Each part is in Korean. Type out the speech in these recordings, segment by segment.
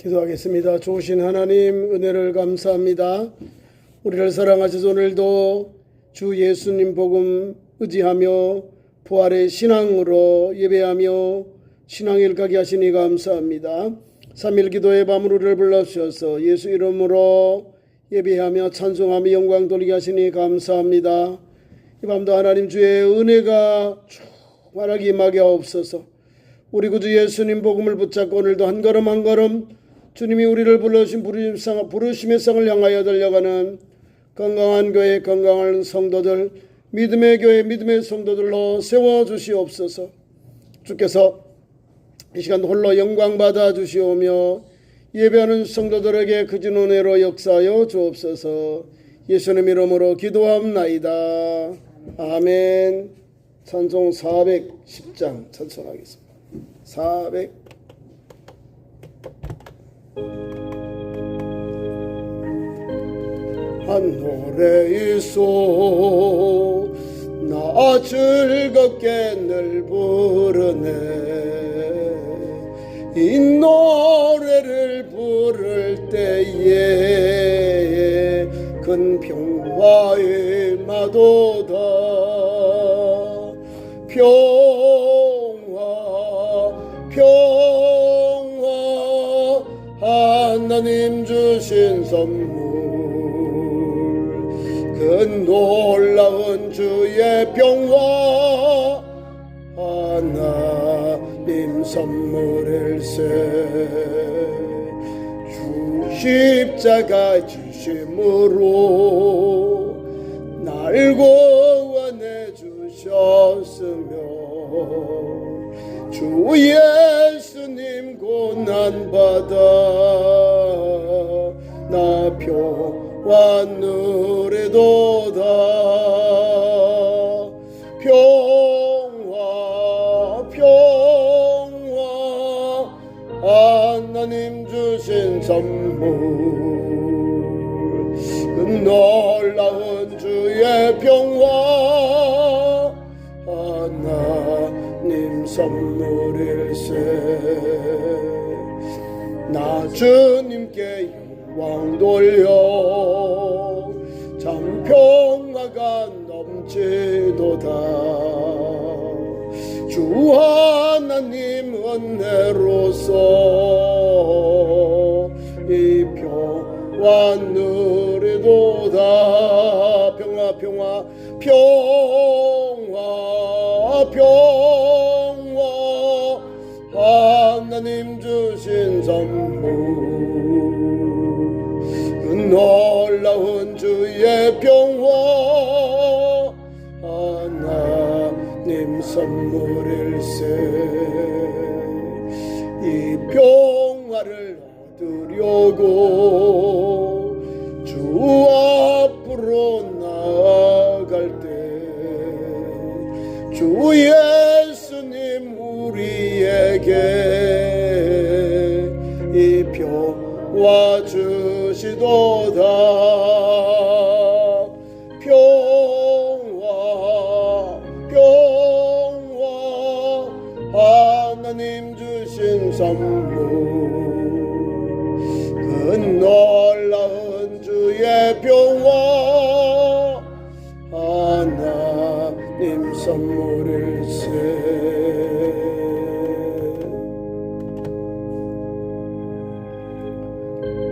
기도하겠습니다. 좋으신 하나님, 은혜를 감사합니다. 우리를 사랑하셔서 오늘도 주 예수님 복음 의지하며 부활의 신앙으로 예배하며 신앙을 가게 하시니 감사합니다. 3일 기도의 밤을 우리를 불러주셔서 예수 이름으로 예배하며 찬송하며 영광 돌리게 하시니 감사합니다. 이 밤도 하나님 주의 은혜가 충만하게 임하게 하옵소서. 우리 구주 예수님 복음을 붙잡고 오늘도 한 걸음 한 걸음 주님이 우리를 불러주신 부르심의 상을 향하여 달려가는 건강한 교회, 건강한 성도들, 믿음의 교회, 믿음의 성도들로 세워주시옵소서. 주께서 이 시간 홀로 영광 받아 주시오며 예배하는 성도들에게 그진 은혜로 역사하여 주옵소서. 예수님 이름으로 기도합나이다. 아멘. 찬송 410장 찬송하겠습니다. 400 한 노래 있소 나 즐겁게 늘 부르네. 이 노래를 부를 때에 큰 평화의 마도다. 평화 하나님 주신 선물 그 놀라운 주의 평화 하나님 선물일세. 주 십자가 지심으로 날 구원해 주셨으며 주 예수님 고난받아 나 평화 누리도다. 평화 하나님 주신 선물 그 놀라운 주의 평화 하나님 선물일세. 나 주님께 영광 돌려 참 평화가 넘치도다. 주 하나님 은혜로서 이 평화 누리도다. 평화 하나님 주신 선물 그 놀라운 주의 평화 하나님 선물일세. 이 평화를 얻으려고 주 앞으로 나아갈 때 주 예수님 우리에게 이 평화 주시도다. 평화 하나님 주신 선물 그 놀라운 주의 평화 하나님 선물일세.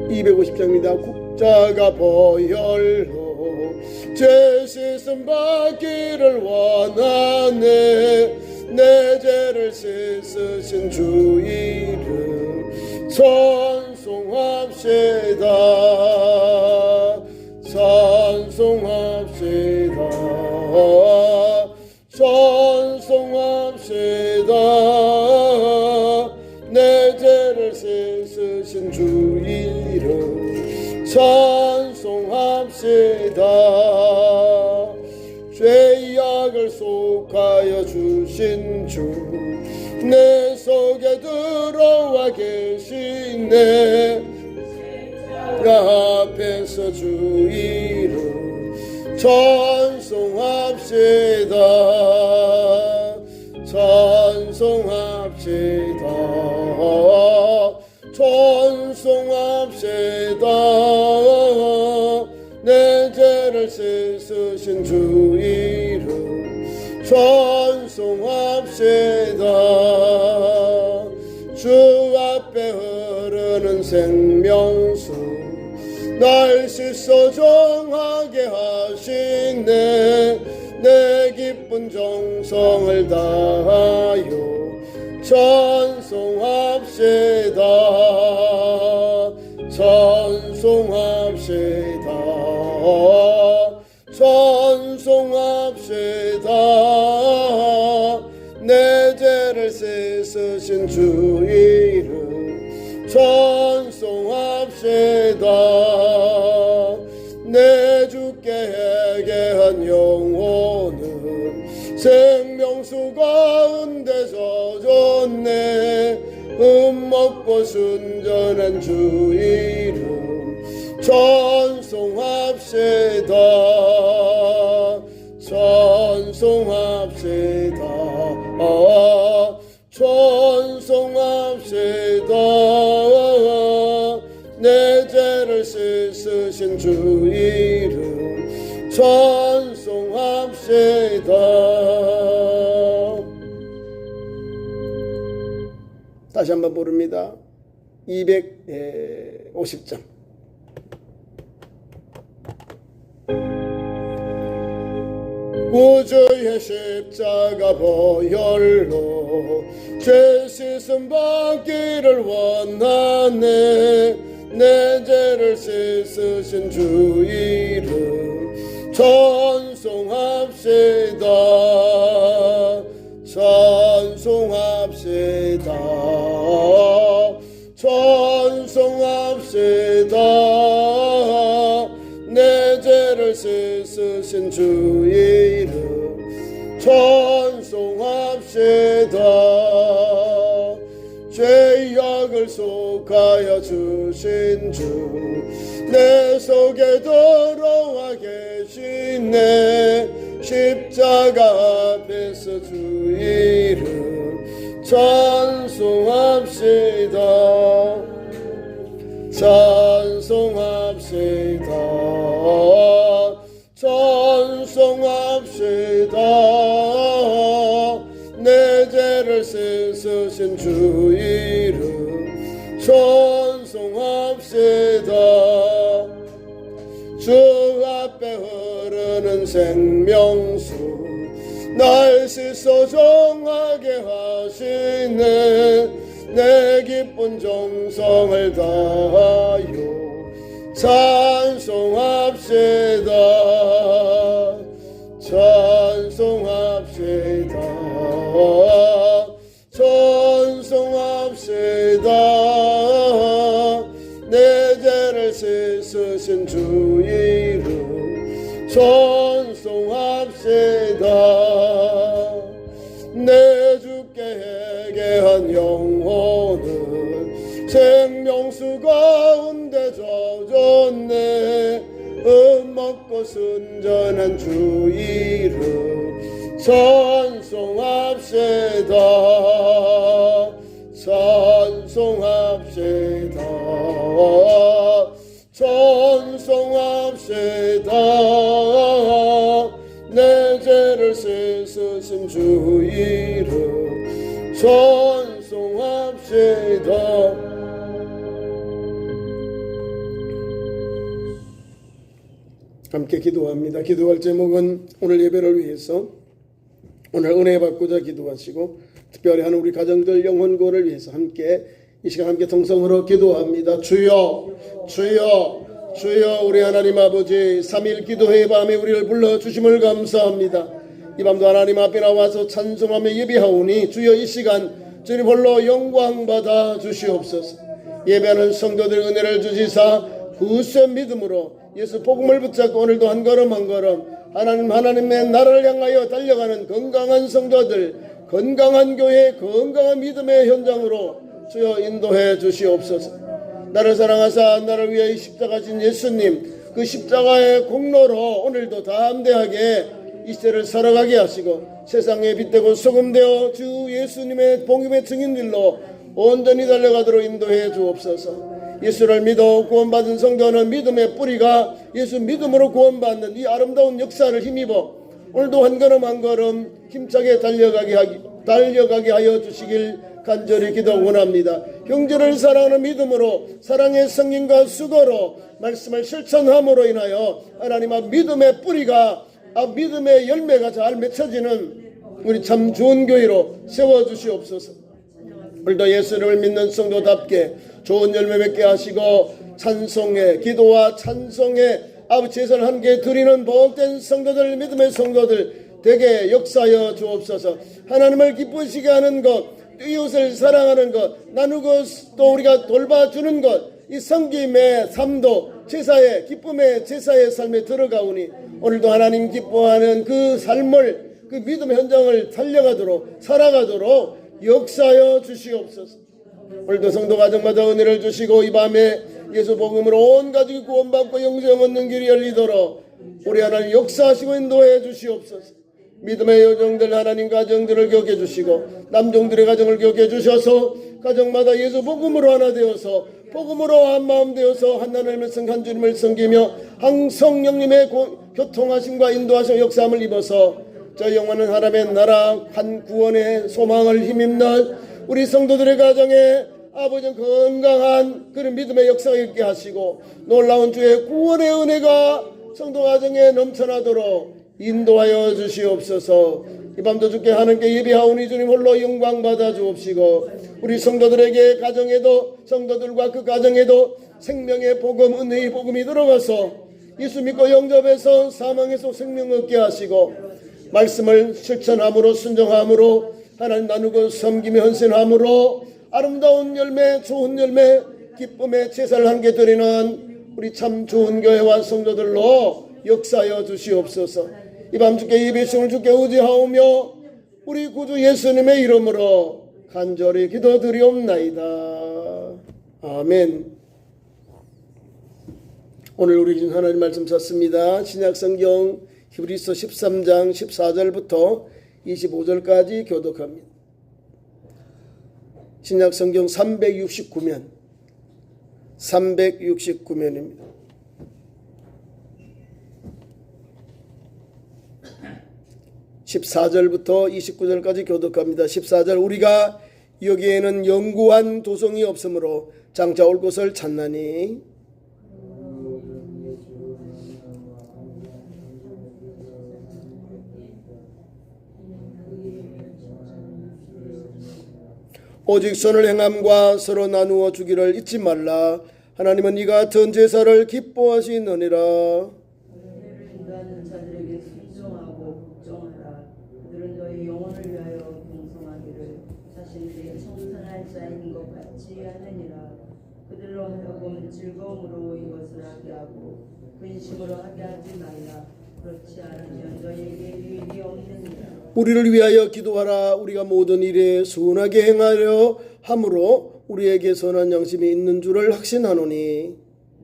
250장입니다. 국자가 보혈로 죄 씻음 받기를 원하네. 내 죄를 씻으신 주 이름 찬송합시다. 내 죄를 씻으신 주 이름 찬송합시다. 죄악을 속하여 주신 주 내 속에 들어와 계시네. 나 앞에서 주 이름 찬송합시다. 찬송합시다. 찬송합시다. 내 죄를 씻으신 주 이름 찬송합시다. 주 앞에 흐르는 생명수 날 씻어 정하게 하시네. 내 기쁜 정성을 다하여 찬송합시다. 찬송합시다. 찬송합시다. 내 죄를 씻으신 주 이름 찬송합시다. 내 주께 회개한 영혼은 생명수 가운데 젖었네. 흠없고 순전한 주 이름 찬송합시다. 찬송합시다. 찬송합시다. 내 죄를 씻으신 주 이름 찬송합시다. 다시 한번 부릅니다. 250장. 구주의 십자가 보혈로 죄 씻음 받기를 원하네. 내 죄를 씻으신 주 이름 찬송합시다. 찬송합시다. 찬송합시다. 내 죄를 씻으신 주 이름 찬송합시다. 죄악을 속하여 주신 주 내 속에 들어와 계시네. 십자가 앞에서 주 이름 찬송합시다. 찬송합시다. 찬송합시다. 내 죄를 씻으신 주 이름 찬송합시다. 주 앞에 흐르는 생명수 날 씻어 정하게 하시네. 내 기쁜 정성을 다하여 찬송합시다. 찬송합시다. 찬송합시다. 내 죄를 씻으신 주 이름 찬송합시다. 내 주께 회개한 영혼은 생명수 가운데 젖었네. 흠없고 순전한 주 이름 찬송합시다. 찬송합시다. 찬송합시다. 내 죄를 씻으신 주 이름 찬송합시다. 함께 기도합니다. 기도할 제목은 오늘 예배를 위해서 오늘 은혜 받고자 기도하시고 특별히 하는 우리 가정들 영혼 구원을 위해서 함께 이 시간 함께 통성으로 기도합니다. 주여 주여 주여 우리 하나님 아버지 3일 기도회 밤에 우리를 불러주심을 감사합니다. 이 밤도 하나님 앞에 나와서 찬송하며 예배하오니 주여 이 시간 주님 홀로 영광 받아 주시옵소서. 예배하는 성도들 은혜를 주시사 굳세 믿음으로 예수 복음을 붙잡고 오늘도 한 걸음 한 걸음 하나님의 나라를 향하여 달려가는 건강한 성도들, 건강한 교회, 건강한 믿음의 현장으로 주여 인도해 주시옵소서. 나를 사랑하사 나를 위해 십자가 진 예수님, 그 십자가의 공로로 오늘도 담대하게 이 시대를 살아가게 하시고 세상에 빛되고 소금되어 주 예수님의 복음의 증인들로 온전히 달려가도록 인도해 주옵소서. 예수를 믿어 구원받은 성도는 믿음의 뿌리가 예수 믿음으로 구원받는 이 아름다운 역사를 힘입어 오늘도 한 걸음 한 걸음 힘차게 달려가게 하여 주시길 간절히 기도 원합니다. 형제를 사랑하는 믿음으로 사랑의 성령과 수고로 말씀을 실천함으로 인하여 하나님의 믿음의 뿌리가 믿음의 열매가 잘 맺혀지는 우리 참 좋은 교회로 세워주시옵소서. 오늘도 예수를 믿는 성도답게 좋은 열매 맺게 하시고 찬송의 기도와 찬송의 아버지 제사를 함께 드리는 복된 성도들 믿음의 성도들 되게 역사하여 주옵소서. 하나님을 기쁘시게 하는 것 이웃을 사랑하는 것 나누고 또 우리가 돌봐주는 것 이 섬김의 삶도 제사의 기쁨의 제사의 삶에 들어가오니 오늘도 하나님 기뻐하는 그 삶을 그 믿음의 현장을 살아가도록 역사하여 주시옵소서. 오늘도 성도 가정마다 은혜를 주시고 이 밤에 예수 복음으로 온 가족이 구원받고 영생 얻는 길이 열리도록 우리 하나님 역사하시고 인도해 주시옵소서. 믿음의 여종들 하나님 가정들을 기억해 주시고 남종들의 가정을 기억해 주셔서 가정마다 예수 복음으로 하나 되어서 복음으로 한마음 되어서 한나님을 한 주님을 섬기며 성령님의 교통하심과 인도하심 역사함을 입어서 저 영원한 하나님의 나라 한 구원의 소망을 힘입는 우리 성도들의 가정에 아버지 건강한 그런 믿음의 역사가 있게 하시고 놀라운 주의 구원의 은혜가 성도 가정에 넘쳐나도록 인도하여 주시옵소서. 이 밤도 주께 하나님께 예배하오니 주님 홀로 영광 받아 주옵시고 우리 성도들에게 가정에도 성도들과 그 가정에도 생명의 복음 은혜의 복음이 들어가서 예수 믿고 영접해서 사망에서 생명 얻게 하시고 말씀을 실천함으로 순종함으로 하나님 나누고 섬기며 헌신함으로 아름다운 열매 좋은 열매 기쁨의 제사를 함께 드리는 우리 참 좋은 교회와 성도들로 역사하여 주시옵소서. 이 밤 주께 예배심을 주께 의지하오며 우리 구주 예수님의 이름으로 간절히 기도드리옵나이다. 아멘. 오늘 우리 하나님 말씀 찾습니다. 신약성경 히브리서 13장 14절부터 25절까지 교독합니다. 신약성경 369면입니다. 14절부터 29절까지 교독합니다. 14절 우리가 여기에는 영구한 도성이 없으므로 장차 올 곳을 찾나니 오직 선을 행함과 서로 나누어 주기를 잊지 말라. 하나님은 이 같은 제사를 기뻐하시느니라. 그들로 하여금 즐거움으로 이것을 하게 하고 근심으로 하게 하지 말라. 그렇지 않으면 너희에게 유익이 없느니라. 우리를 위하여 기도하라. 우리가 모든 일에 순하게 행하려 함으로 우리에게 선한 양심이 있는 줄을 확신하노니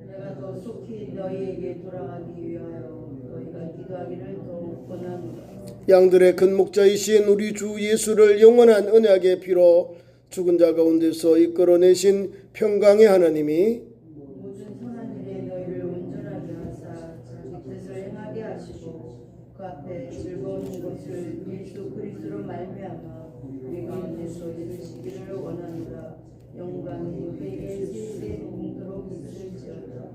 내가 더 속히 너희에게 돌아가기 위하여 너희가 기도하기를 더 권하노라. 양들의 큰 목자이신 우리 주 예수를 영원한 언약의 피로 죽은 자 가운데서 이끌어내신 평강의 하나님이 모든 선한 일에 너희를 온전하게 하사 자기 뜻을 행하게 하시고 그 앞에 즐거운 것을 예수 그리스도로 말미암아 우리 가운데서 이루시기를 원하노라. 영광이 그에게 세세 공도록 있을지어다.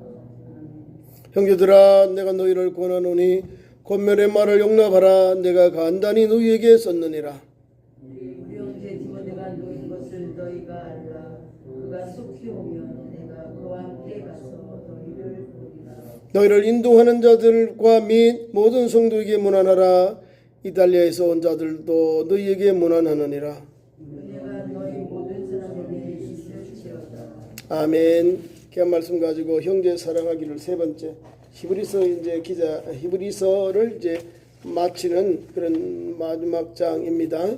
형제들아 내가 너희를 권하노니 권면의 말을 용납하라. 내가 간단히 너희에게 썼느니라. 우리 형제 디모데가 놓인 것을 너희가 알라. 그가 속히 오면 내가 그와 함께 가서 너희를 보리라. 너희를 인도하는 자들과 및 모든 성도에게 문안하라. 이탈리아에서 온 자들도 너희에게 문안하느니라. 은혜가 너희 모든 사람에게 있을지어다. 아멘. 귀한 말씀 가지고 형제 사랑하기를 세 번째 히브리서를 이제 마치는 그런 마지막 장입니다.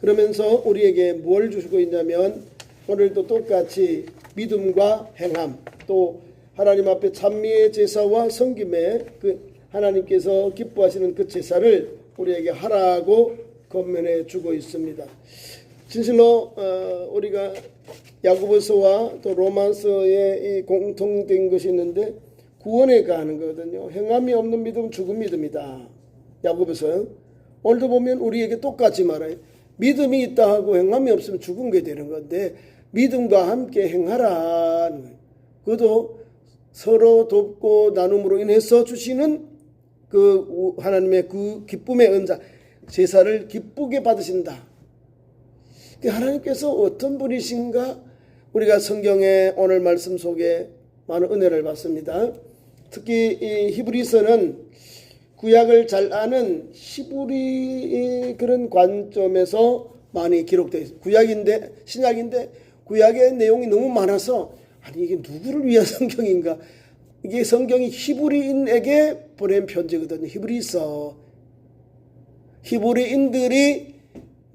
그러면서 우리에게 뭘 주시고 있냐면 오늘도 똑같이 믿음과 행함 또 하나님 앞에 찬미의 제사와 섬김의 그 하나님께서 기뻐하시는 그 제사를 우리에게 하라고 권면해 주고 있습니다. 진실로 우리가 야고보서와 또 로마서에 이 공통된 것이 있는데 구원에 가는 거거든요. 행함이 없는 믿음은 죽은 믿음이다. 야고보서요. 오늘도 보면 우리에게 똑같이 말해요. 믿음이 있다 하고 행함이 없으면 죽은 게 되는 건데 믿음과 함께 행하라는 거예요. 그것도 서로 돕고 나눔으로 인해서 주시는 그 하나님의 그 기쁨의 은사, 제사를 기쁘게 받으신다. 하나님께서 어떤 분이신가? 우리가 성경의 오늘 말씀 속에 많은 은혜를 받습니다. 특히 이 히브리서는 구약을 잘 아는 히브리 그런 관점에서 많이 기록되어 있어요. 구약인데 신약인데 구약의 내용이 너무 많아서 아니 이게 누구를 위한 성경인가? 이게 성경이 히브리인에게 보낸 편지거든요. 히브리서. 히브리인들이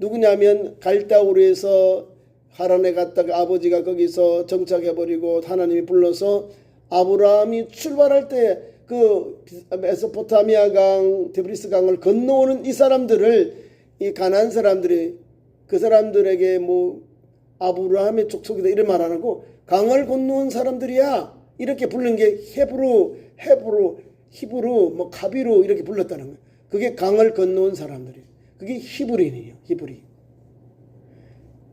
누구냐면 갈다우르에서 하란에 갔다가 아버지가 거기서 정착해버리고 하나님이 불러서 아브라함이 출발할 때 그 메소포타미아 강, 데브리스 강을 건너오는 이 사람들을 이 가나안 사람들이 그 사람들에게 뭐 아브라함의 족속이다 이런 말 안 하고 강을 건너온 사람들이야 이렇게 부른 게 히브루 뭐 카비루 이렇게 불렀다는 거예요. 그게 강을 건너온 사람들이에요. 그게 히브리인이에요. 히브리.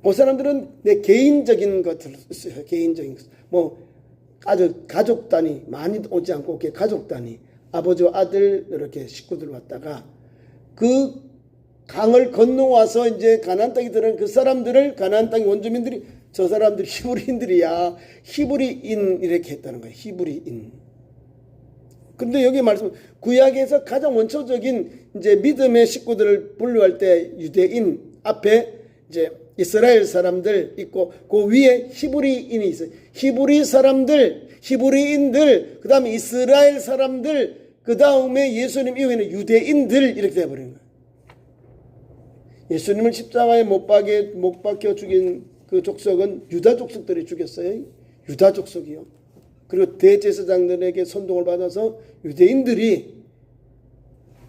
그 사람들은 내 개인적인 것들을 써요. 개인적인 것. 뭐 가족 단위 많이 오지 않고 가족 단위 아버지와 아들 이렇게 식구들 왔다가 그 강을 건너와서 이제 가나안 땅에 들어간 그 사람들을 가나안 땅의 원주민들이 저 사람들 히브리인들이야 히브리인 이렇게 했다는 거예요. 히브리인. 그런데 여기 말씀 구약에서 가장 원초적인 이제 믿음의 식구들을 분류할 때 유대인 앞에 이제 이스라엘 사람들 있고 그 위에 히브리인이 있어요. 히브리 사람들, 히브리인들, 그 다음에 이스라엘 사람들, 그 다음에 예수님 이후에는 유대인들 이렇게 되어버린 거예요. 예수님을 십자가에 못 박혀 죽인 그 족속은 유다 족속들이 죽였어요. 유다 족속이요. 그리고 대제사장들에게 선동을 받아서 유대인들이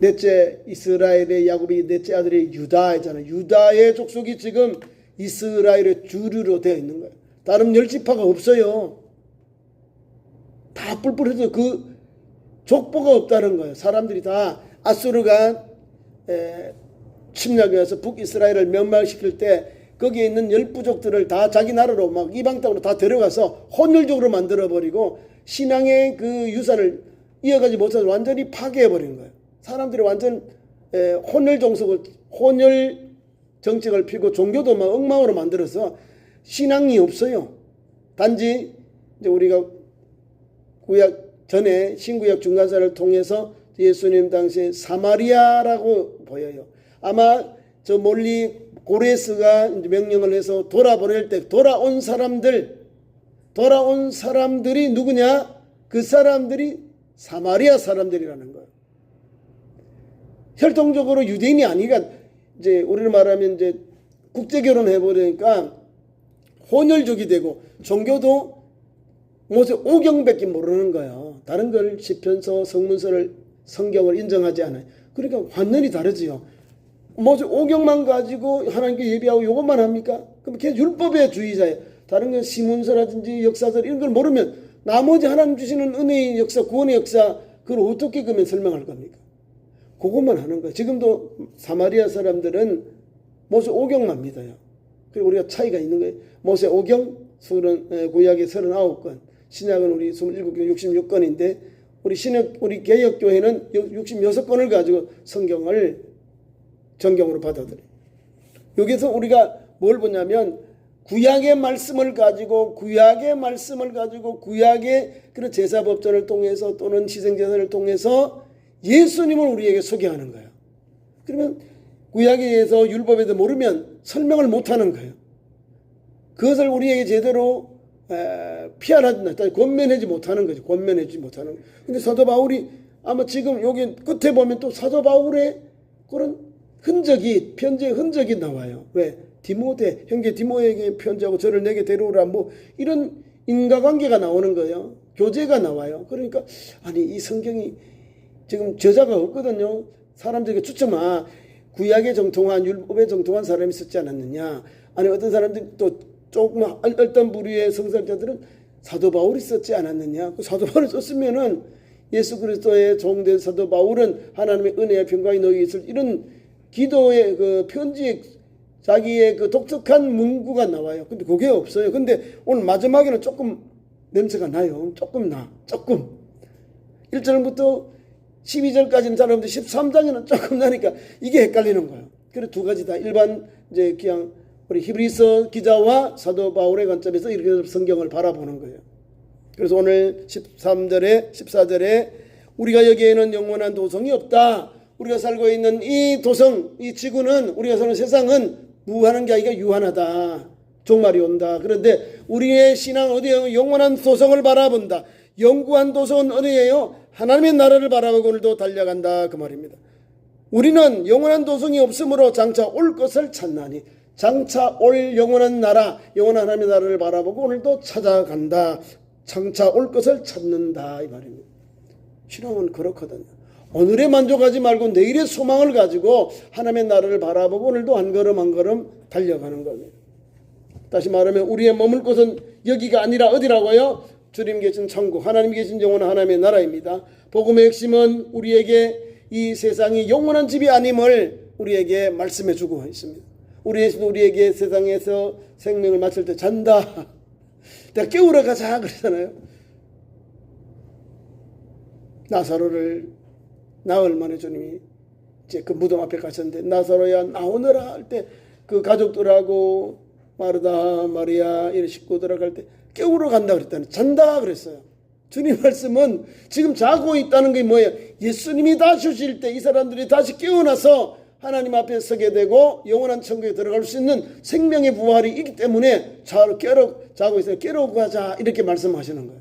넷째 이스라엘의 야곱이 넷째 아들이 유다이잖아요. 유다의 족속이 지금 이스라엘의 주류로 되어 있는 거예요. 다른 10지파가 없어요. 다 뿔뿔해서 그 족보가 없다는 거예요. 사람들이 다 아수르가 침략해 와서 북이스라엘을 멸망시킬 때 거기에 있는 10부족들을 다 자기 나라로 막 이방 땅으로 다 데려가서 혼혈족으로 만들어버리고 신앙의 그 유산을 이어가지 못해서 완전히 파괴해버린 거예요. 사람들이 완전 혼혈 종속을 혼혈 정책을 피고 종교도 막 엉망으로 만들어서 신앙이 없어요. 단지 이제 우리가 구약 전에 신구약 중간사를 통해서 예수님 당시에 사마리아라고 보여요. 아마 저 멀리 고레스가 이제 명령을 해서 돌아보낼 때 돌아온 사람들이 누구냐? 그 사람들이 사마리아 사람들이라는 거예요. 혈통적으로 유대인이 아니니까 이제 우리를 말하면 이제 국제 결혼해 버리니까 혼혈족이 되고 종교도 모세 오경밖에 모르는 거예요. 다른 걸 시편서, 성문서를 성경을 인정하지 않아요. 그러니까 완전히 다르지요. 모세 오경만 가지고 하나님께 예배하고 이것만 합니까? 그럼 걔 율법의 주의자예요. 다른 건 시문서라든지 역사서 이런 걸 모르면 나머지 하나님 주시는 은혜의 역사, 구원의 역사 그걸 어떻게 그러면 설명할 겁니까? 그것만 하는 거예요. 지금도 사마리아 사람들은 모세 오경만 믿어요. 그리고 우리가 차이가 있는 거예요. 모세 오경 구약의 39건, 신약은 우리 27개 66건인데 우리 개혁교회는 66건을 가지고 성경을 정경으로 받아들여요. 여기서 우리가 뭘 보냐면 구약의 말씀을 가지고 구약의 그런 제사법전을 통해서 또는 희생제사를 통해서 예수님을 우리에게 소개하는 거예요. 그러면 구약에 대해서 율법에 대해서 모르면 설명을 못하는 거예요. 그것을 우리에게 제대로 피하지 권면하지 못하는 거죠. 권면하지 못하는 거예요. 근데 사도 바울이 아마 지금 여기 끝에 보면 또 사도 바울의 그런 편지의 흔적이 나와요. 왜? 형제 디모에게 편지하고 저를 내게 데려오라 뭐 이런 인과관계가 나오는 거예요. 교제가 나와요. 그러니까 아니 이 성경이 지금 저자가 없거든요. 사람들에게 추천하 구약에 정통한 율법에 정통한 사람이 썼지 않았느냐. 아니 어떤 사람들이 또 조금 어떤 부류의 성설자들은 사도 바울이 썼지 않았느냐. 그 사도 바울이 썼으면은 예수 그리스도의 종된 사도 바울은 하나님의 은혜와 평강이 너희에 있을 이런 기도의 그 편지에 자기의 그 독특한 문구가 나와요. 근데 그게 없어요. 근데 오늘 마지막에는 조금 냄새가 나요. 조금. 1절부터 12절까지는 잘 없는데 13장에는 조금 나니까 이게 헷갈리는 거예요. 그래서 두 가지 다 일반 이제 그냥 우리 히브리서 기자와 사도 바울의 관점에서 이렇게 성경을 바라보는 거예요. 그래서 오늘 13절에 14절에 우리가 여기에는 영원한 도성이 없다. 우리가 살고 있는 이 도성, 이 지구는 우리가 사는 세상은 무한한 게 아니라 유한하다. 종말이 온다. 그런데 우리의 신앙 어디에 영원한 도성을 바라본다. 영구한 도성은 어디예요? 하나님의 나라를 바라보고 오늘도 달려간다. 그 말입니다. 우리는 영원한 도성이 없으므로 장차 올 것을 찾나니 장차 올 영원한 나라, 영원한 하나님의 나라를 바라보고 오늘도 찾아간다. 장차 올 것을 찾는다. 이 말입니다. 신앙은 그렇거든요. 오늘에 만족하지 말고 내일의 소망을 가지고 하나님의 나라를 바라보고 오늘도 한 걸음 한 걸음 달려가는 겁니다. 다시 말하면 우리의 머물 곳은 여기가 아니라 어디라고요? 주님 계신 천국, 하나님 계신 영원한 하나님의 나라입니다. 복음의 핵심은 우리에게 이 세상이 영원한 집이 아님을 우리에게 말씀해 주고 있습니다. 우리에게 세상에서 생명을 마칠 때 잔다. 내가 깨우러 가자 그러잖아요. 나사로를 나흘 만에 주님이 이제 그 무덤 앞에 가셨는데 나사로야 나오너라 할 때 그 가족들하고 마르다 마리아 이런 식구들 갈 때 깨우러 간다 그랬다는 잔다 그랬어요. 주님 말씀은 지금 자고 있다는 게 뭐예요? 예수님이 다시 오실 때 이 사람들이 다시 깨어나서 하나님 앞에 서게 되고 영원한 천국에 들어갈 수 있는 생명의 부활이 있기 때문에 자고 있어요. 깨러 가자 이렇게 말씀하시는 거예요.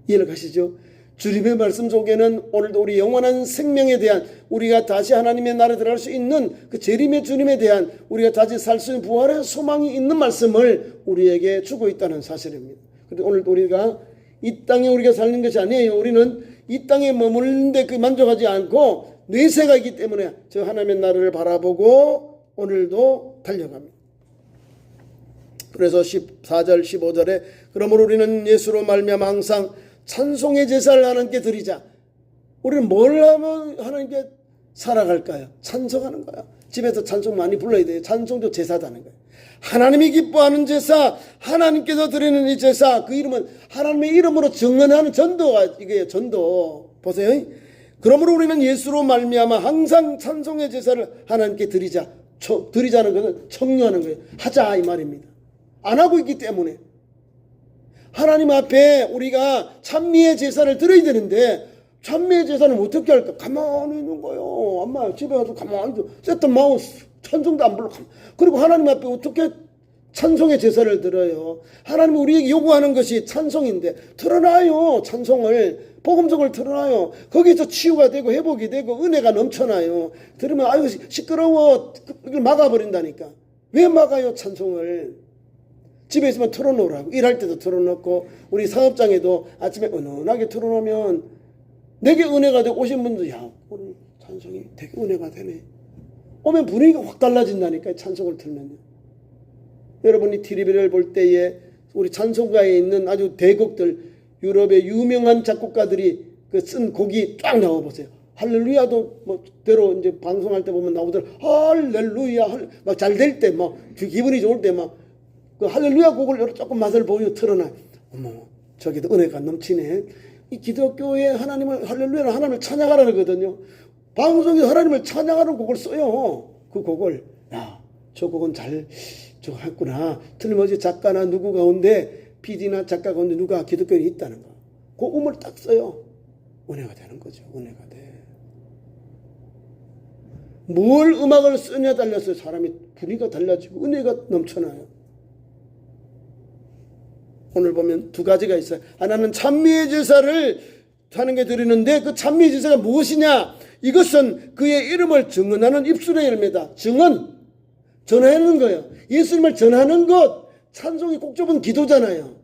이해를 가시죠? 주님의 말씀 속에는 오늘도 우리 영원한 생명에 대한 우리가 다시 하나님의 나라에 들어갈 수 있는 그 재림의 주님에 대한 우리가 다시 살 수 있는 부활의 소망이 있는 말씀을 우리에게 주고 있다는 사실입니다. 그런데 오늘도 우리가 이 땅에 우리가 사는 것이 아니에요. 우리는 이 땅에 머무르는데 그 만족하지 않고 뇌세가 있기 때문에 저 하나님의 나라를 바라보고 오늘도 달려갑니다. 그래서 14절 15절에 그러므로 우리는 예수로 말미암아 항상 찬송의 제사를 하나님께 드리자. 우리는 뭘 하면 하나님께 살아갈까요? 찬송하는 거야. 집에서 찬송 많이 불러야 돼요. 찬송도 제사다는 거예요. 하나님이 기뻐하는 제사, 하나님께서 드리는 이 제사, 그 이름은 하나님의 이름으로 증언하는 전도가 이게요. 전도. 보세요. 그러므로 우리는 예수로 말미암아 항상 찬송의 제사를 하나님께 드리자. 드리자는 것은 청유하는 거예요. 하자 이 말입니다. 안 하고 있기 때문에. 하나님 앞에 우리가 찬미의 제사를 드려야 되는데 찬미의 제사는 어떻게 할까? 가만히 있는 거예요. 엄마 집에 가서 가만히 세트 마우스 찬송도 안 불러. 그리고 하나님 앞에 어떻게 찬송의 제사를 드려요? 하나님이 우리에게 요구하는 것이 찬송인데 틀어놔요. 찬송을 복음성을 틀어놔요. 거기서 치유가 되고 회복이 되고 은혜가 넘쳐나요. 들으면 아유 시끄러워 이걸 막아버린다니까. 왜 막아요 찬송을? 집에 있으면 틀어놓으라고. 일할 때도 틀어놓고 우리 사업장에도 아침에 은은하게 틀어놓으면 내게 은혜가 되고 오신 분도 야 오늘 찬송이 되게 은혜가 되네. 오면 분위기가 확 달라진다니까 찬송을 틀면요. 여러분이 TV를 볼 때에 우리 찬송가에 있는 아주 대곡들 유럽의 유명한 작곡가들이 그 쓴 곡이 쫙 나와보세요. 할렐루야도 뭐 대로 이제 방송할 때 보면 나오더라. 할렐루야 막 잘 될 때 막 기분이 좋을 때 막 그 할렐루야 곡을 조금 맛을 보여 틀어놔. 어머 저기도 은혜가 넘치네. 이 기독교의 하나님을 할렐루야는 하나님을 찬양하라는 거거든요. 방송에서 하나님을 찬양하는 곡을 써요. 그 곡을 야 저 곡은 잘 저 했구나. 틀림없이 작가나 누구 가운데 PD나 작가 가운데 누가 기독교인이 있다는 거. 그 음을 딱 써요. 은혜가 되는 거죠. 은혜가 돼. 뭘 음악을 쓰냐에 달려서 사람이 분위기가 달라지고 은혜가 넘쳐나요. 오늘 보면 두 가지가 있어요. 하나는 찬미의 제사를 하는 게 드리는데 그 찬미의 제사가 무엇이냐? 이것은 그의 이름을 증언하는 입술의 열매다. 증언. 전하는 거예요. 예수님을 전하는 것. 찬송이 곡조은 기도잖아요.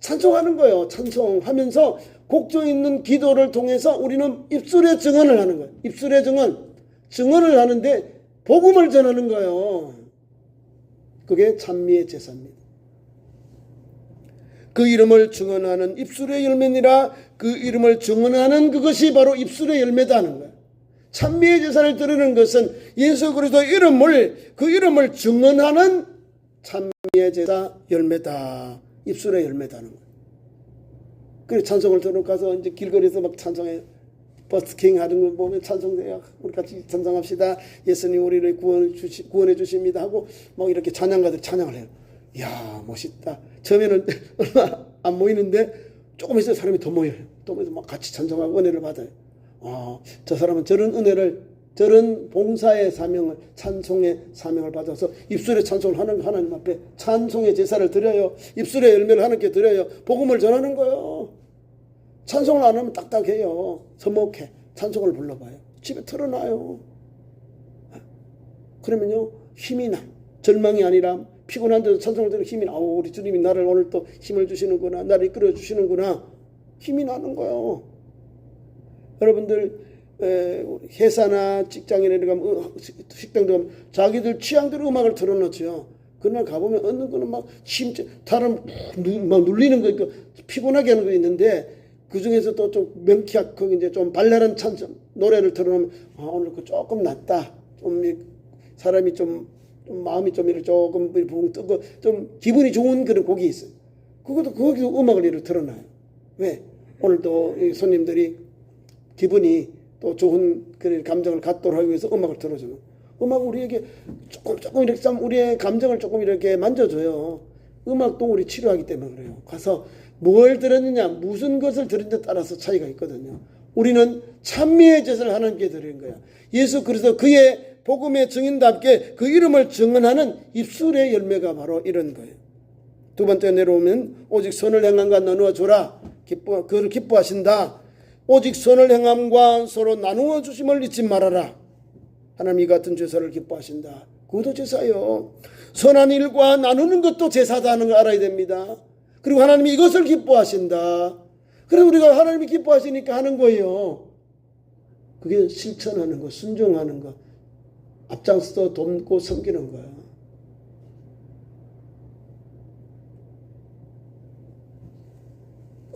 찬송하는 거예요. 찬송하면서 곡조 있는 기도를 통해서 우리는 입술의 증언을 하는 거예요. 입술의 증언. 증언을 하는데 복음을 전하는 거예요. 그게 찬미의 제사입니다. 그 이름을 증언하는 입술의 열매니라. 그 이름을 증언하는 그것이 바로 입술의 열매다 하는 거예요. 찬미의 제사를 드리는 것은 예수 그리스도 그 이름을 증언하는 찬미의 제사 열매다. 입술의 열매다는 거예요. 그래서 찬송을 들으러 가서 이제 길거리에서 막 찬송해. 버스킹 하는 거 보면 찬송돼요. 우리 같이 찬송합시다. 예수님 우리를 구원해 주십니다 하고 막 이렇게 찬양가들 찬양을 해요. 이야 멋있다. 처음에는 얼마 안 모이는데 조금 있어야 사람이 더 모여요. 또 모여서 막 같이 찬송하고 은혜를 받아요. 저 사람은 저런 은혜를, 저런 봉사의 사명을, 찬송의 사명을 받아서 입술에 찬송을 하는 하나님 앞에 찬송의 제사를 드려요. 입술의 열매를 하나님께 드려요. 복음을 전하는 거예요. 찬송을 안 하면 딱딱해요. 서먹해. 찬송을 불러봐요. 집에 틀어놔요. 그러면요 힘이 나. 절망이 아니라 피곤한 데도 찬송을 들으면 힘이 나. 우리 주님이 나를 오늘 또 힘을 주시는구나. 나를 이끌어 주시는구나. 힘이 나는 거예요. 여러분들 회사나 직장인에 가면 식당도 가면 자기들 취향대로 음악을 틀어놓죠. 그날 가보면 어느 거는 막 다른 막 눌리는 거 있고 피곤하게 하는 거 있는데 그 중에서 또 좀 명쾌하고 이제 좀 발랄한 찬송 노래를 틀어놓으면 오늘 그 조금 낫다. 좀 사람이 좀 마음이 좀 이렇게 조금 붕 뜨고 좀 기분이 좋은 그런 곡이 있어요. 그것도 거기서 음악을 이렇게 틀어놔요. 왜? 오늘 또 손님들이 기분이 또 좋은 그런 감정을 갖도록 하기 위해서 음악을 틀어주는. 음악은 우리에게 조금 이렇게 좀 우리의 감정을 조금 이렇게 만져줘요. 음악도 우리 치료하기 때문에 그래요. 가서 뭘 들었느냐, 무슨 것을 들었느냐에 따라서 차이가 있거든요. 우리는 찬미의 제사를 하나님께 드리는 거야. 예수 그리스도 그의 복음의 증인답게 그 이름을 증언하는 입술의 열매가 바로 이런 거예요. 두 번째 내려오면 오직 선을 행함과 나누어 주라. 그를 기뻐하신다. 오직 선을 행함과 서로 나누어 주심을 잊지 말아라. 하나님 이 같은 제사를 기뻐하신다. 그것도 제사요. 선한 일과 나누는 것도 제사다는 걸 알아야 됩니다. 그리고 하나님이 이것을 기뻐하신다. 그래서 우리가 하나님이 기뻐하시니까 하는 거예요. 그게 실천하는 거, 순종하는 거, 앞장서서 돕고 섬기는 거야.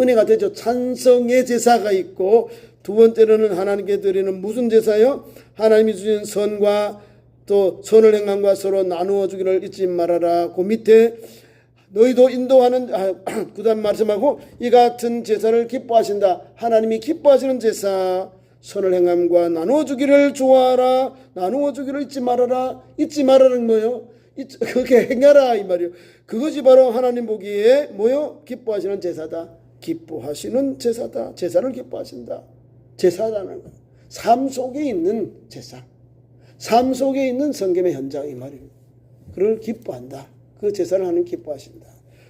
은혜가 되죠. 찬성의 제사가 있고 두 번째로는 하나님께 드리는 무슨 제사요? 하나님이 주신 선과 또 선을 행함과 서로 나누어 주기를 잊지 말아라. 그 밑에 너희도 인도하는 그 다음 말씀하고 이 같은 제사를 기뻐하신다. 하나님이 기뻐하시는 제사 선을 행함과 나누어 주기를 좋아하라. 나누어 주기를 잊지 말아라. 잊지 말아라는 뭐요? 그렇게 행하라 이 말이요. 그것이 바로 하나님 보기에 뭐요? 기뻐하시는 제사다. 기뻐하시는 제사다. 제사를 기뻐하신다. 제사라는 것. 삶 속에 있는 제사. 삶 속에 있는 성김의 현장 이 말이에요. 그걸 기뻐한다. 그 제사를 하나님 기뻐하신다.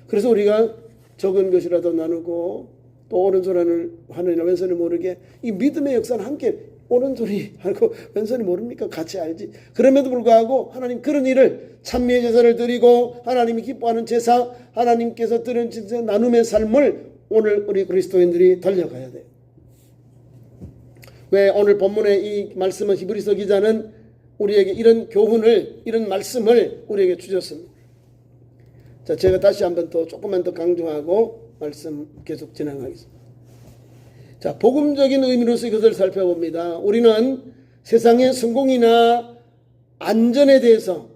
그래서 우리가 적은 것이라도 나누고 또 오른손을 하느니라 왼손이 모르게 이 믿음의 역사는 함께 오른손이 알고 왼손이 모릅니까? 같이 알지. 그럼에도 불구하고 하나님 그런 일을 찬미의 제사를 드리고 하나님이 기뻐하는 제사 하나님께서 드리는 제사 나눔의 삶을 오늘 우리 그리스도인들이 달려가야 돼요. 왜 오늘 본문의 이 말씀은 히브리서 기자는 우리에게 이런 교훈을 이런 말씀을 우리에게 주셨습니다. 자, 제가 다시 한번 더 조금만 더 강조하고 말씀 계속 진행하겠습니다. 자, 복음적인 의미로서 이것을 살펴봅니다. 우리는 세상의 성공이나 안전에 대해서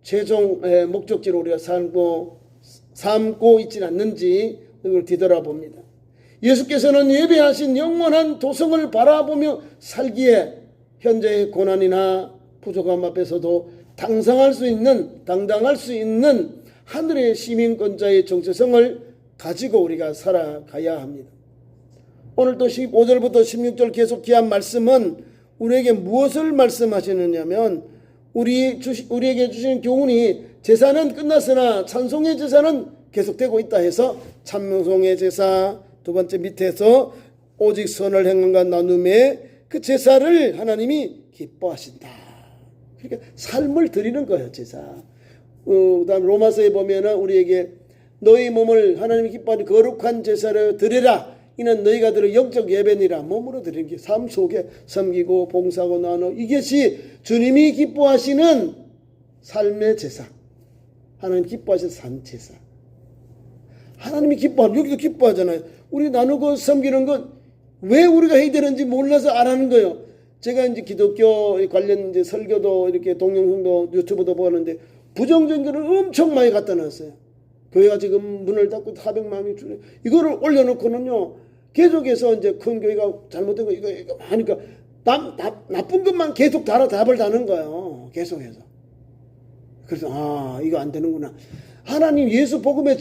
최종 목적지로 우리가 삼고 있지는 않는지 이걸 뒤돌아봅니다. 예수께서는 예배하신 영원한 도성을 바라보며 살기에 현재의 고난이나 부족함 앞에서도 당당할 수 있는 하늘의 시민권자의 정체성을 가지고 우리가 살아가야 합니다. 오늘 또 15절부터 16절 계속 귀한 말씀은 우리에게 무엇을 말씀하시느냐면 우리에게 주시는 교훈이 제사는 끝났으나 찬송의 제사는 계속되고 있다 해서 찬송의 제사 두 번째 밑에서 오직 선을 행함과 나눔의 그 제사를 하나님이 기뻐하신다. 그러니까 삶을 드리는 거예요. 제사. 그다음 로마서에 보면은 우리에게 너희 몸을 하나님이 기뻐하는 거룩한 제사를 드리라. 이는 너희가 들을 영적 예배니라. 몸으로 드리는 게 삶 속에 섬기고 봉사하고 나누어 이것이 주님이 기뻐하시는 삶의 제사. 하나님 기뻐하시는 삶 제사. 하나님이 기뻐하는, 여기도 기뻐하잖아요. 우리 나누고 섬기는 건 왜 우리가 해야 되는지 몰라서 안 하는 거예요. 제가 이제 기독교 관련 이제 설교도 이렇게 동영상도 유튜브도 보는데 부정적인 거를 엄청 많이 갖다 놨어요. 교회가 지금 문을 닫고 400만이 주네. 이거를 올려놓고는요, 계속해서 이제 큰 교회가 잘못된 거 이거 하니까 나쁜 것만 계속 답을 다는 거예요. 계속해서. 그래서 이거 안 되는구나. 하나님 예수 복음의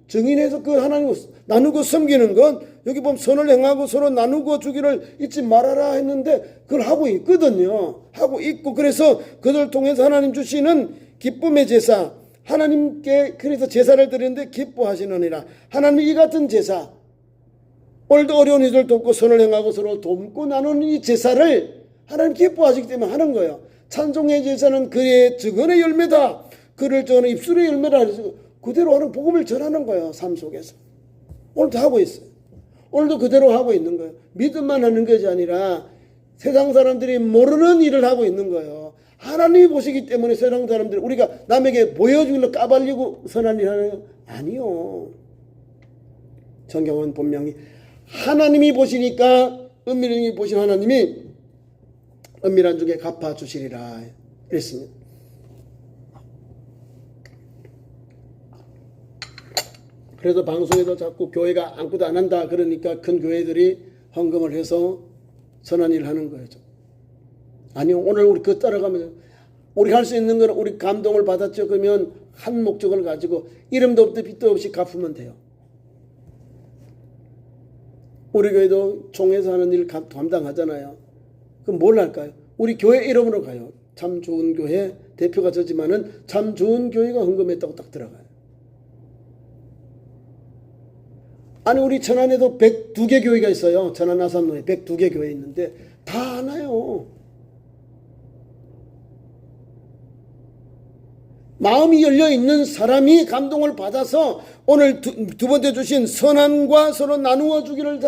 증인해서 그 하나님 나누고 섬기는 건 여기 보면 선을 행하고 서로 나누고 주기를 잊지 말아라 했는데 그걸 하고 있거든요. 하고 있고, 그래서 그들 통해서 하나님 주시는 기쁨의 제사, 하나님께 그래서 제사를 드리는데 기뻐하시느니라. 하나님 이 같은 제사, 오늘도 어려운 이들 돕고 선을 행하고 서로 돕고 나누는 이 제사를 하나님 기뻐하시기 때문에 하는 거예요. 찬송의 제사는 그의 증언의 열매다. 그를 전하는 입술의 열매다. 그래서 그대로 하는 복음을 전하는 거예요. 삶 속에서. 오늘도 하고 있어요. 오늘도 그대로 하고 있는 거예요. 믿음만 하는 것이 아니라 세상 사람들이 모르는 일을 하고 있는 거예요. 하나님이 보시기 때문에 세상 사람들이 우리가 남에게 보여주기로 까발리고 선한 일 하나요? 아니요. 성경은 분명히 하나님이 보시니까, 은밀히 보신 하나님이 은밀한 중에 갚아주시리라 그랬습니다. 그래서 방송에서 자꾸 교회가 아무것도 안 한다 그러니까 큰 교회들이 헌금을 해서 선한 일을 하는 거예요. 아니요, 오늘 우리 그거 따라가면 우리 할 수 있는 건 우리 감동을 받았죠. 그러면 한 목적을 가지고 이름도 없듯 빛도 없이 갚으면 돼요. 우리 교회도 총회에서 하는 일 감당하잖아요. 그럼 뭘 할까요? 우리 교회 이름으로 가요. 참 좋은 교회, 대표가 저지만은 참 좋은 교회가 헌금했다고 딱 들어가요. 아니 우리 천안에도 102개 교회가 있어요. 천안 아산로에 102개 교회 있는데 다 하나요. 마음이 열려있는 사람이 감동을 받아서 오늘 두 번째 주신 선함과 서로 나누어 주기를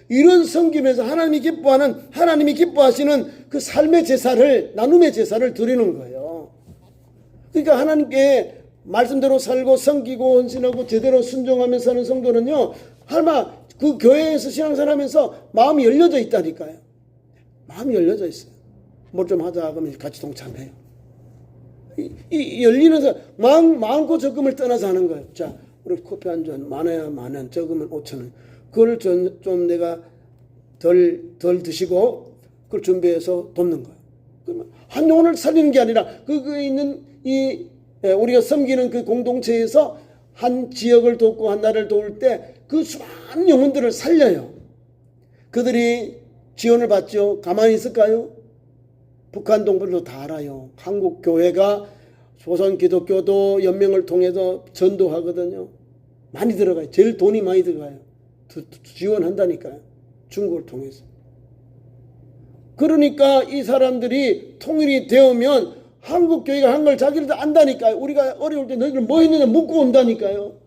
이런 섬김에서 하나님이 기뻐하는, 하나님이 기뻐하시는 그 삶의 제사를, 나눔의 제사를 드리는 거예요. 그러니까 하나님께 말씀대로 살고 섬기고 헌신하고 제대로 순종하면서 사는 성도는요, 할마 그 교회에서 신앙생활하면서 마음이 열려져 있다니까요. 마음이 열려져 있어요. 뭘 좀 하자 그러면 같이 동참해요. 이 열리는 사람, 마음고 적금을 떠나서 하는 거예요. 자, 우리 커피 한 잔 많아야 10,000원, 적으면 5,000원. 그걸 좀 내가 덜 드시고 그걸 준비해서 돕는 거예요. 그러면 한 영혼을 살리는 게 아니라 그거에 있는 우리가 섬기는 그 공동체에서 한 지역을 돕고 한 나라를 도울 때 그 수많은 영혼들을 살려요. 그들이 지원을 받죠. 가만히 있을까요? 북한 동포들도 다 알아요. 한국 교회가 조선 기독교도 연맹을 통해서 전도하거든요. 많이 들어가요. 제일 돈이 많이 들어가요. 지원한다니까요. 중국을 통해서. 그러니까 이 사람들이 통일이 되면 한국 교회가 한 걸 자기들도 안다니까요. 우리가 어려울 때 너희들 뭐 했느냐 묻고 온다니까요.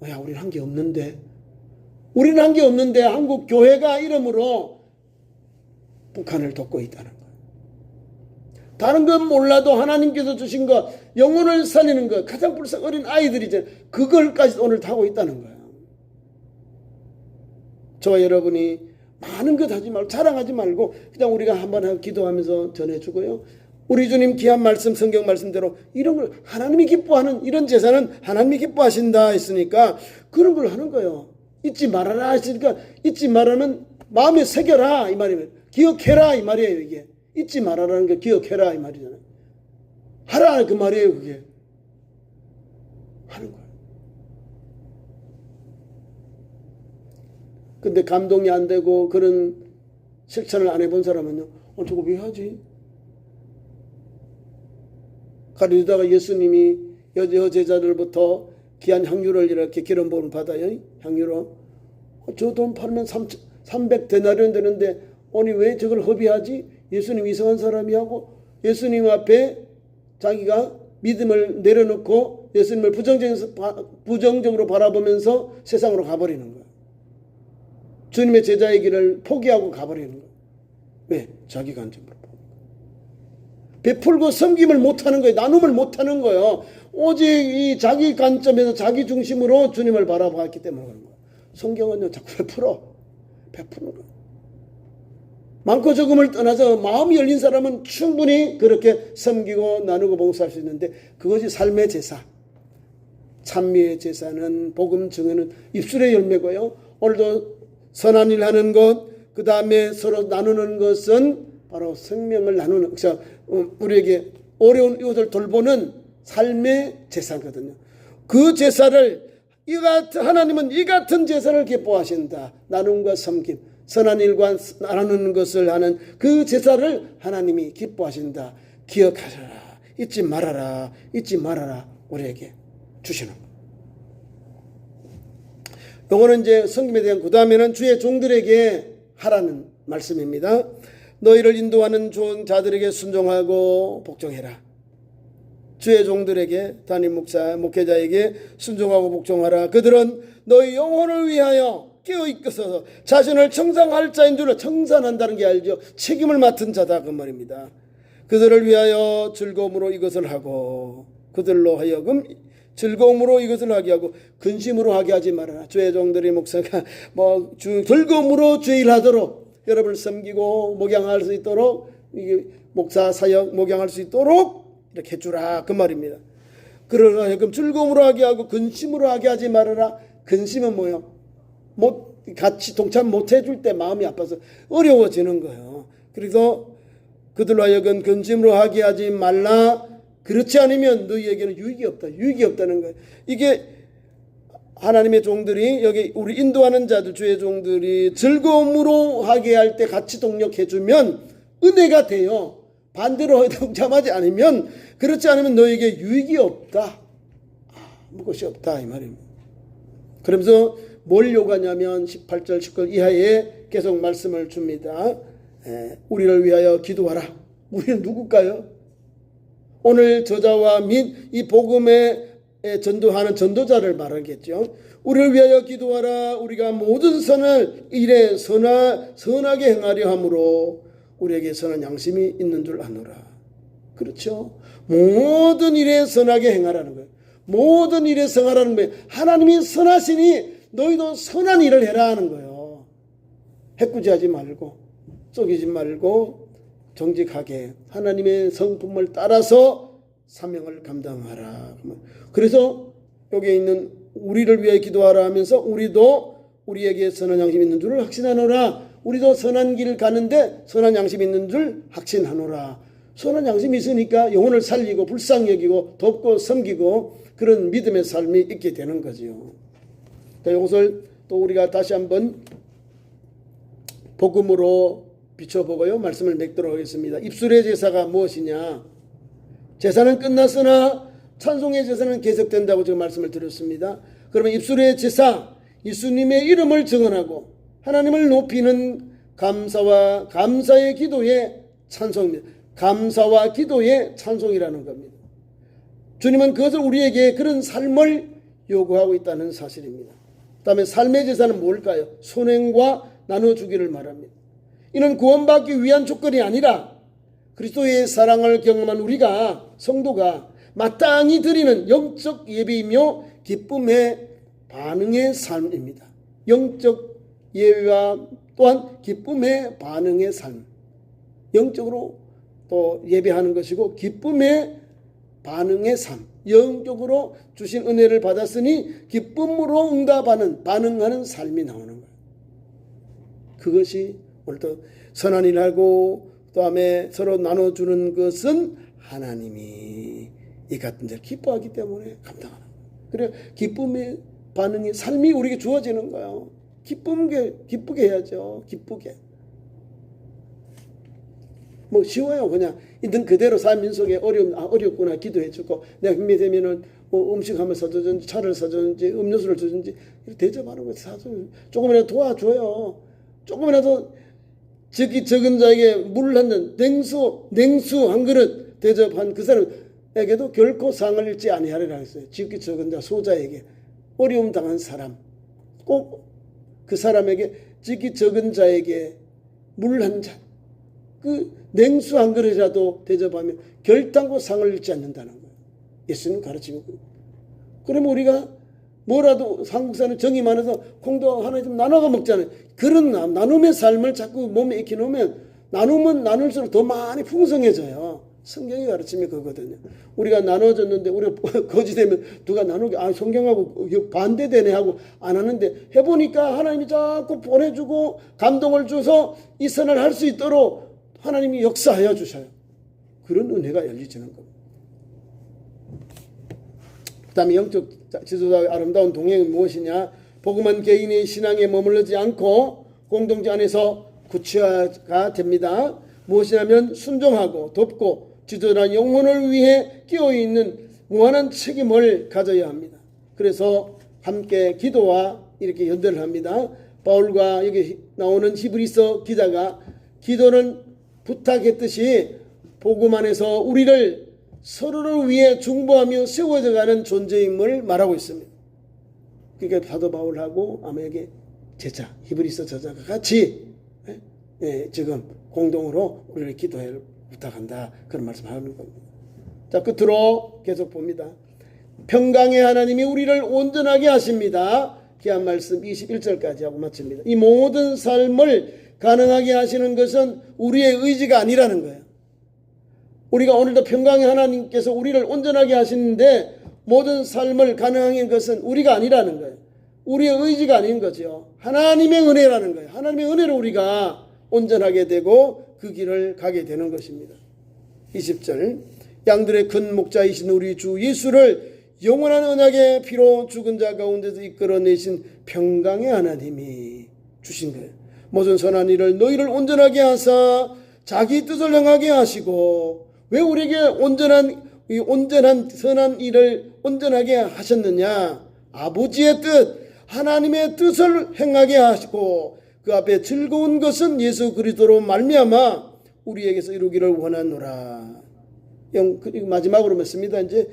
야, 우리는 한 게 없는데. 우리는 한 게 없는데 한국 교회가 이름으로 북한을 돕고 있다는 거예요. 다른 건 몰라도 하나님께서 주신 것, 영혼을 살리는 것, 가장 불쌍 어린 아이들이잖아요. 그걸까지 오늘 하고 있다는 거예요. 저와 여러분이 많은 것 하지 말고 자랑하지 말고 그냥 우리가 한번 기도하면서 전해주고요. 우리 주님 귀한 말씀, 성경 말씀대로 이런 걸 하나님이 기뻐하는 이런 제사는 하나님이 기뻐하신다 했으니까 그런 걸 하는 거예요. 잊지 말아라 했으니까 잊지 말라는 마음에 새겨라 이 말이에요. 기억해라 이 말이에요. 이게 잊지 말아라는 게 기억해라 이 말이잖아요. 하라 그 말이에요. 그게 하는 거예요. 근데 감동이 안 되고 그런 실천을 안 해본 사람은요, 저거 왜 하지? 가르치다가 예수님이 여제자들부터 귀한 향유를 이렇게 기름부음을 받아요. 향유로. 저 돈 팔면 300데나리온 되는데 아니 왜 저걸 허비하지? 예수님 이상한 사람이 하고 예수님 앞에 자기가 믿음을 내려놓고 예수님을 부정적으로 바라보면서 세상으로 가버리는 거예요. 주님의 제자의 길을 포기하고 가버리는 거예요. 왜? 자기 관점으로. 베풀고 섬김을 못하는 거예요. 나눔을 못하는 거예요. 오직 이 자기 관점에서 자기 중심으로 주님을 바라봤기 때문에 그런 거예요. 성경은요, 자꾸 베푸는 거예요. 많고 적음을 떠나서 마음이 열린 사람은 충분히 그렇게 섬기고 나누고 봉사할 수 있는데, 그것이 삶의 제사. 찬미의 제사는, 복음 증언은 입술의 열매고요. 오늘도 선한 일 하는 것, 그 다음에 서로 나누는 것은 바로 생명을 나누는, 우리에게 어려운 이웃을 돌보는 삶의 제사거든요. 그 제사를 하나님은 이 같은 제사를 기뻐하신다. 나눔과 섬김, 선한 일과 나누는 것을 하는 그 제사를 하나님이 기뻐하신다. 기억하라, 잊지 말아라, 잊지 말아라, 우리에게 주시는 것. 요거는 이제 섬김에 대한, 그 다음에는 주의 종들에게 하라는 말씀입니다. 너희를 인도하는 좋은 자들에게 순종하고 복종해라. 주의 종들에게, 담임 목사, 목회자에게 순종하고 복종하라. 그들은 너희 영혼을 위하여 깨어있어서 자신을 청산할 자인 줄을, 청산한다는 게 알죠. 책임을 맡은 자다, 그 말입니다. 그들을 위하여 즐거움으로 이것을 하고, 그들로 하여금 즐거움으로 이것을 하게 하고 근심으로 하게 하지 말아라. 주의 종들이 목사가 즐거움으로 주의 일하도록, 여러분을 섬기고 목양할 수 있도록, 이게 목사 사역 목양할 수 있도록 이렇게 해주라, 그 말입니다. 그러나 하여금 즐거움으로 하게 하고 근심으로 하게 하지 말아라. 근심은 뭐예요? 같이 동참 못 해줄 때 마음이 아파서 어려워지는 거예요. 그래서 그들로 하여금 근심으로 하게 하지 말라. 그렇지 않으면 너희에게는 유익이 없다. 유익이 없다는 거예요. 이게 하나님의 종들이, 여기 우리 인도하는 자들, 주의 종들이 즐거움으로 하게 할 때 같이 동력해주면 은혜가 돼요. 반대로 동참하지 않으면, 그렇지 않으면 너희에게 유익이 없다. 아무것이 없다, 이 말입니다. 그러면서 뭘 요구하냐면 18절 19절 이하에 계속 말씀을 줍니다. 우리를 위하여 기도하라. 우리는 누굴까요? 오늘 저자와 및 이 복음에 전도하는 전도자를 말하겠죠. 우리를 위하여 기도하라. 우리가 모든 선을 일에 선하게 행하려 함으로 우리에게 선한 양심이 있는 줄 아노라. 그렇죠. 모든 일에 선하게 행하라는 거예요. 모든 일에 선하라는 거예요. 하나님이 선하시니 너희도 선한 일을 해라 하는 거예요. 해꾸지하지 말고, 속이지 말고, 정직하게 하나님의 성품을 따라서 사명을 감당하라. 그래서 여기 있는 우리를 위해 기도하라 하면서 우리도 우리에게 선한 양심이 있는 줄을 확신하노라. 우리도 선한 길을 가는데 선한 양심이 있는 줄 확신하노라. 선한 양심이 있으니까 영혼을 살리고 불쌍히 여기고 돕고 섬기고 그런 믿음의 삶이 있게 되는 거죠. 이것을 또 우리가 다시 한번 복음으로 비춰보고요, 말씀을 맺도록 하겠습니다. 입술의 제사가 무엇이냐? 제사는 끝났으나 찬송의 제사는 계속된다고 제가 말씀을 드렸습니다. 그러면 입술의 제사, 예수님의 이름을 증언하고 하나님을 높이는 감사의 기도의 찬송입니다. 감사와 기도의 찬송이라는 겁니다. 주님은 그것을 우리에게 그런 삶을 요구하고 있다는 사실입니다. 그 다음에 삶의 제사는 뭘까요? 선행과 나눠주기를 말합니다. 이는 구원받기 위한 조건이 아니라 그리스도의 사랑을 경험한 우리가, 성도가 마땅히 드리는 영적 예배이며 기쁨의 반응의 삶입니다. 영적 예배와 또한 기쁨의 반응의 삶. 영적으로 또 예배하는 것이고 기쁨의 반응의 삶. 영적으로 주신 은혜를 받았으니 기쁨으로 반응하는 삶이 나오는 거예요. 그것이 오늘도 선한 일하고 그 다음에 서로 나눠주는 것은 하나님이 이 같은 일 기뻐하기 때문에 감당하는 거예요. 그래 기쁨의 반응의 삶이 우리에게 주어지는 거예요. 기쁘게 해야죠. 기쁘게. 뭐 쉬워요. 그냥 있는 그대로 삶 속에 어렵구나 기도해주고 내가 힘이 되면은 뭐 음식 한번 사주든지 차를 사주든지 음료수를 주든지 대접하는 거 사주. 조금이라도 도와줘요. 조금이라도 적은 자에게 물을 한 잔, 냉수 한 그릇 대접한 그 사람에게도 결코 상을 잃지 아니하리라 했어요. 지극히 적은 자, 소자에게 어려움 당한 사람 꼭 그 사람에게 지기 적은 자에게 물 한 잔, 그 냉수 한 그릇이라도 대접하면 결단코 상을 잃지 않는다는 거예요. 예수님 가르치고. 그러면 우리가 뭐라도 한국사는 정이 많아서 콩도 하나 좀 나눠가 먹잖아요. 그런 나눔의 삶을 자꾸 몸에 익혀 놓으면 나누면 나눌수록 더 많이 풍성해져요. 성경이 가르침이 그거거든요. 우리가 나눠줬는데 우리가 거지되면 누가 나누게 성경하고 반대되네 하고 안 하는데 해보니까 하나님이 자꾸 보내주고 감동을 줘서 이 선을 할 수 있도록 하나님이 역사하여 주셔요. 그런 은혜가 열리지는 겁니다. 그 다음에 영적 지도자의 아름다운 동행은 무엇이냐? 복음은 개인의 신앙에 머물르지 않고 공동체 안에서 구체화가 됩니다. 무엇이냐면 순종하고 돕고 지도자는 영혼을 위해 끼어있는 무한한 책임을 가져야 합니다. 그래서 함께 기도와 이렇게 연대를 합니다. 바울과 여기 나오는 히브리서 기자가 기도는 부탁했듯이 복음 안에서 우리를 서로를 위해 중보하며 세워져가는 존재임을 말하고 있습니다. 그러니까 사도 바울하고 아마 여기 제자 히브리서 저자가 같이 지금 공동으로 우리를 기도해 부탁한다 그런 말씀하는 겁니다. 자, 끝으로 계속 봅니다. 평강의 하나님이 우리를 온전하게 하십니다. 귀한 말씀 21절까지 하고 마칩니다. 이 모든 삶을 가능하게 하시는 것은 우리의 의지가 아니라는 거예요. 우리가 오늘도 평강의 하나님께서 우리를 온전하게 하시는데 모든 삶을 가능하게 한 것은 우리가 아니라는 거예요. 우리의 의지가 아닌 거죠. 하나님의 은혜라는 거예요. 하나님의 은혜로 우리가 온전하게 되고 그 길을 가게 되는 것입니다. 20절 양들의 큰 목자이신 우리 주 예수를 영원한 언약의 피로 죽은 자 가운데서 이끌어내신 평강의 하나님이 주신 거예요. 모든 선한 일을 너희를 온전하게 하사 자기 뜻을 행하게 하시고 왜 우리에게 온전한 선한 일을 온전하게 하셨느냐? 아버지의 뜻, 하나님의 뜻을 행하게 하시고 그 앞에 즐거운 것은 예수 그리스도로 말미암아 우리에게서 이루기를 원하노라. 마지막으로 맺습니다. 이제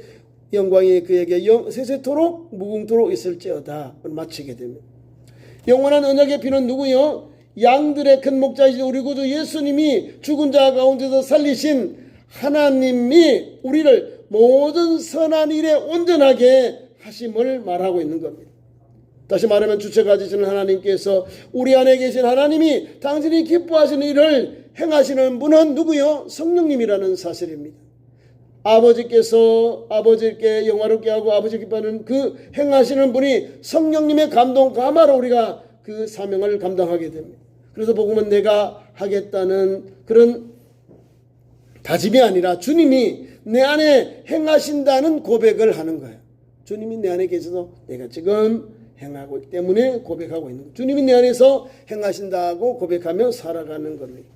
영광이 그에게 세세토록 무궁토록 있을지어다. 마치게 됩니다. 영원한 언약의 피는 누구요? 양들의 큰 목자이신 우리 구주 예수님이 죽은 자 가운데서 살리신 하나님이 우리를 모든 선한 일에 온전하게 하심을 말하고 있는 겁니다. 다시 말하면 주체 가지시는 하나님께서 우리 안에 계신 하나님이 당신이 기뻐하시는 일을 행하시는 분은 누구요? 성령님이라는 사실입니다. 아버지께 영화롭게 하고 아버지 기뻐하는 그 행하시는 분이 성령님의 감동 감화로 우리가 그 사명을 감당하게 됩니다. 그래서 복음은 내가 하겠다는 그런 다짐이 아니라 주님이 내 안에 행하신다는 고백을 하는 거예요. 주님이 내 안에 계셔서 내가 지금 행하고 있기 때문에 고백하고 있는 거예요. 주님이 내 안에서 행하신다고 고백하며 살아가는 겁니다.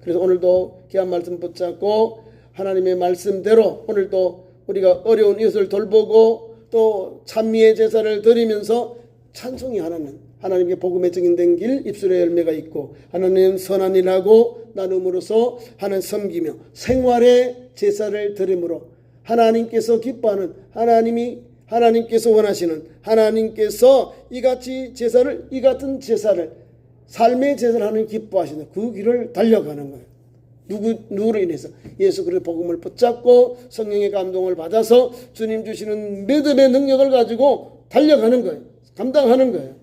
그래서 오늘도 귀한 말씀 붙잡고 하나님의 말씀대로 오늘도 우리가 어려운 이웃을 돌보고 또 찬미의 제사를 드리면서 찬송이 하나님께 복음에 증인된 길 입술의 열매가 있고 하나님 선한 일하고 나눔으로써 하나님 섬기며 생활의 제사를 드림으로 하나님께서 기뻐하는 하나님께서 원하시는 하나님께서 이 같은 제사를 삶의 제사를 하는 기뻐하시는 그 길을 달려가는 거예요. 누구로 인해서 예수 그리스도의 복음을 붙잡고 성령의 감동을 받아서 주님 주시는 믿음의 능력을 가지고 달려가는 거예요. 감당하는 거예요.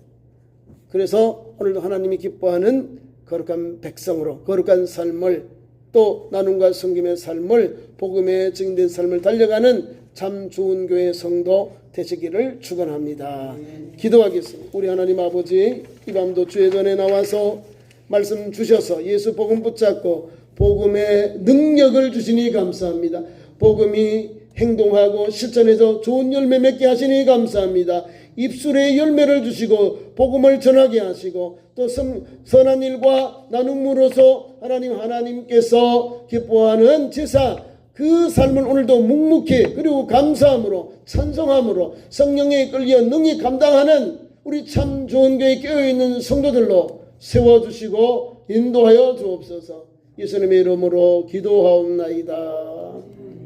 그래서 오늘도 하나님이 기뻐하는 거룩한 백성으로 거룩한 삶을 또 나눔과 섬김의 삶을 복음에 증인된 삶을 달려가는 참 좋은 교회 성도 되시기를 축원합니다. 기도하겠습니다. 우리 하나님 아버지 이 밤도 주의 전에 나와서 말씀 주셔서 예수 복음 붙잡고 복음의 능력을 주시니 감사합니다. 복음이 행동하고 실천해서 좋은 열매 맺게 하시니 감사합니다. 입술에 열매를 주시고 복음을 전하게 하시고 또 선한 일과 나눔으로서 하나님께서 기뻐하는 제사 그 삶을 오늘도 묵묵히 그리고 감사함으로 찬송함으로 성령에 끌려 능히 감당하는 우리 참 좋은 교회에 깨어있는 성도들로 세워주시고 인도하여 주옵소서. 예수님의 이름으로 기도하옵나이다.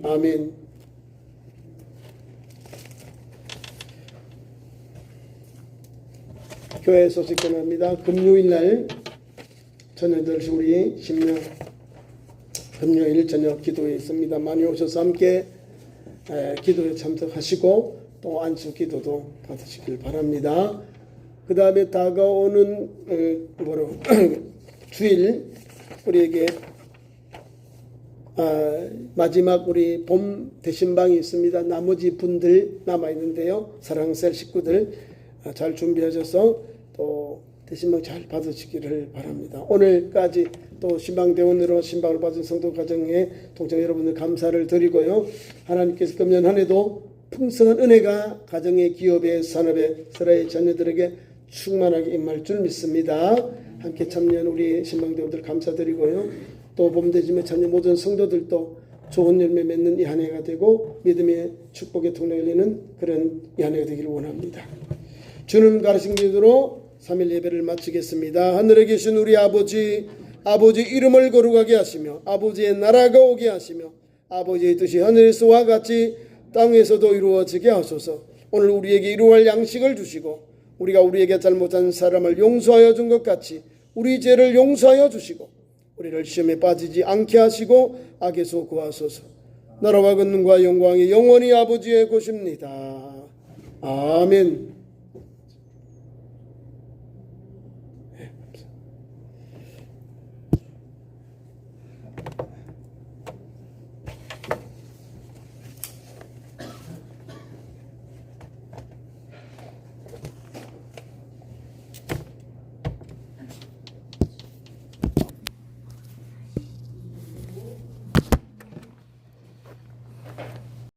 아멘. 교회 소식 전합니다. 금요일 날 저녁 8시 우리 심야 금요일 저녁 기도회 있습니다. 많이 오셔서 함께 기도에 참석하시고 또 안수 기도도 받으시길 바랍니다. 그 다음에 다가오는 주일 우리에게 마지막 우리 봄 대신방이 있습니다. 나머지 분들 남아 있는데요. 사랑셀 식구들 잘 준비하셔서 또 대신방 잘 받으시기를 바랍니다. 오늘까지 또 신방대원으로 신방을 받은 성도 가정에 동정 여러분들 감사를 드리고요. 하나님께서 금년 한 해도 풍성한 은혜가 가정의 기업의 산업의 사라의 자녀들에게 충만하게 임할 줄 믿습니다. 함께 참여한 우리 신방대원들 감사드리고요. 또 봄대짐에 참여 모든 성도들도 좋은 열매 맺는 이 한 해가 되고 믿음의 축복의 통로가 열리는 그런 이 한 해가 되기를 원합니다. 주님 가르친 기도로 3일 예배를 마치겠습니다. 하늘에 계신 우리 아버지 이름을 거룩하게 하시며 아버지의 나라가 오게 하시며 아버지의 뜻이 하늘에서와 같이 땅에서도 이루어지게 하소서. 오늘 우리에게 이루어할 양식을 주시고 우리가 우리에게 잘못한 사람을 용서하여 준 것 같이 우리 죄를 용서하여 주시고 우리를 시험에 빠지지 않게 하시고 악에서 구하소서. 나라와 권능과 영광이 영원히 아버지의 것입니다. 아멘.